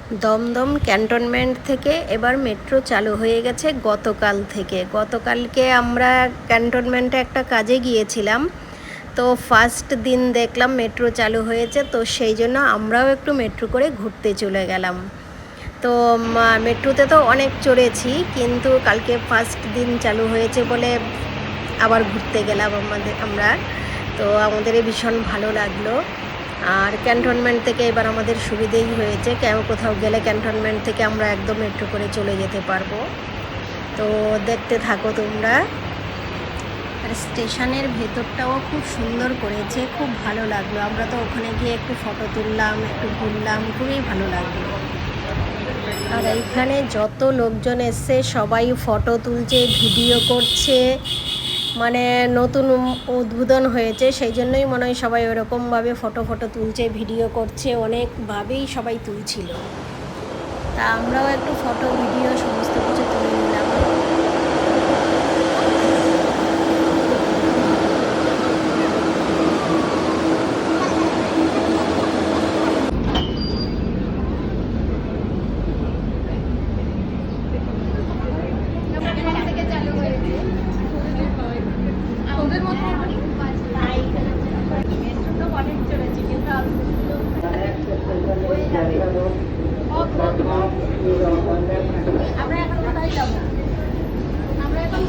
Dumdum cantonment থেকে এবার metro চালু হয়ে গেছে গতকাল থেকে। গতকালকে আমরা ক্যান্টনমেন্টে একটা কাজে গিয়েছিলাম, তো ফার্স্ট দিন দেখলাম মেট্রো চালু হয়েছে, তো সেই জন্য আমরাও একটু মেট্রো করে ঘুরতে চলে গেলাম। তো মেট্রোতে তো অনেক চড়েছি, কিন্তু কালকে ফার্স্ট দিন চালু হয়েছে বলে আবার ঘুরতে গেলাম আমরা। তো আমাদের ভীষণ ভালো লাগলো। আর ক্যান্টনমেন্ট থেকে এবার আমাদের সুবিধেই হয়েছে, কোথাও গেলে ক্যান্টনমেন্ট থেকে আমরা একদম মেট্রো করে চলে যেতে পারবো। তো দেখতে থাকো তোমরা। আর স্টেশনের ভেতরটাও খুব সুন্দর করেছে, খুব ভালো লাগলো। আমরা তো ওখানে গিয়ে একটু ফটো তুললাম, একটু ঘুরলাম, খুবই ভালো লাগলো। আর এইখানে যত লোকজন এসছে সবাই ফটো তুলছে, ভিডিও করছে, মানে নতুন উদ্বোধন হয়েছে সেই জন্যই মনে হয় সবাই ওরকমভাবে ফটো তুলছে, ভিডিও করছে, অনেকভাবেই সবাই তুলছিল। তা আমরাও একটু ফটো ভিডিও সমস্ত কিছু তুলে নিলাম। ওদের মতো অনেক চলেছে কিন্তু আমরা এখন কোথায় যাবো? আমরা এখন